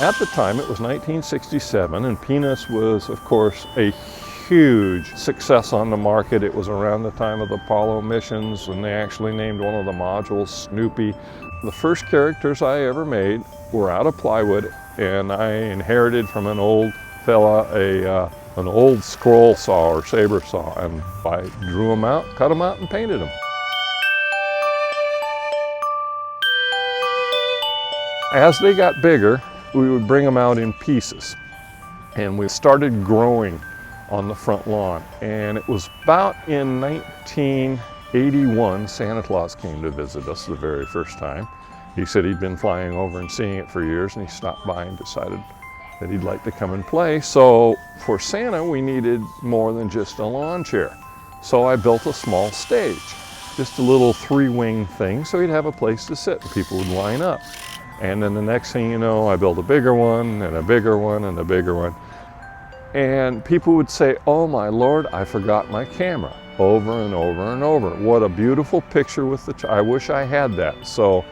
At the time, it was 1967, and Peanuts was, of course, a huge success on the market. It was around the time of the Apollo missions, and they actually named one of the modules Snoopy. The first characters I ever made were out of plywood, and I inherited from an old fella an old scroll saw or saber saw, and I drew them out, cut them out, and painted them. As they got bigger, we would bring them out in pieces, and we started growing on the front lawn. And it was about in 1981 Santa Claus came to visit us the very first time. He said he'd been flying over and seeing it for years, and he stopped by and decided that he'd like to come and play. So for Santa, we needed more than just a lawn chair. So I built a small stage, just a little 3-wing thing, so he'd have a place to sit and people would line up. And then the next thing you know, I built a bigger one and a bigger one and a bigger one. And people would say, "Oh my Lord, I forgot my camera," over and over and over. What a beautiful picture with the I wish I had that. So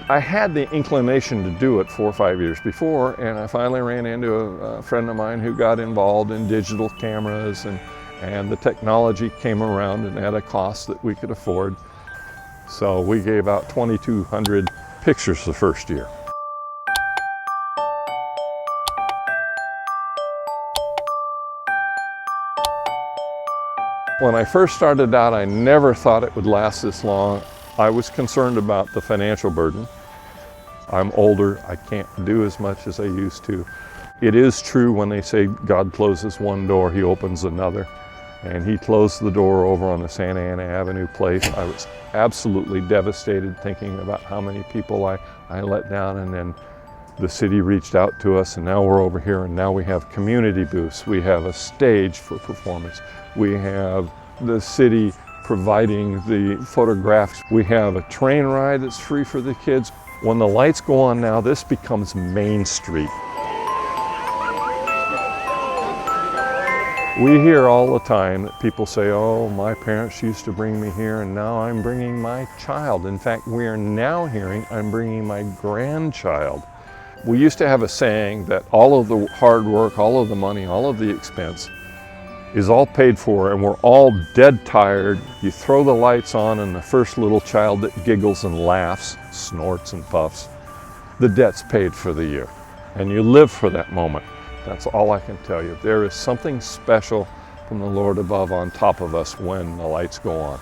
I had the inclination to do it 4 or 5 years before, and I finally ran into a friend of mine who got involved in digital cameras, and the technology came around and at a cost that we could afford. So we gave out 2,200 pictures the first year. When I first started out, I never thought it would last this long. I was concerned about the financial burden. I'm older, I can't do as much as I used to. It is true when they say God closes one door, he opens another. And he closed the door over on the Santa Ana Avenue place. I was absolutely devastated thinking about how many people I let down, and then the city reached out to us, and now we're over here, and now we have community booths. We have a stage for performance. We have the city providing the photographs. We have a train ride that's free for the kids. When the lights go on now, this becomes Main Street. We hear all the time that people say, "Oh, my parents used to bring me here, and now I'm bringing my child." In fact, we are now hearing, "I'm bringing my grandchild." We used to have a saying that all of the hard work, all of the money, all of the expense is all paid for, and we're all dead tired. You throw the lights on, and the first little child that giggles and laughs, snorts and puffs, the debt's paid for the year, and you live for that moment. That's all I can tell you. There is something special from the Lord above on top of us when the lights go on.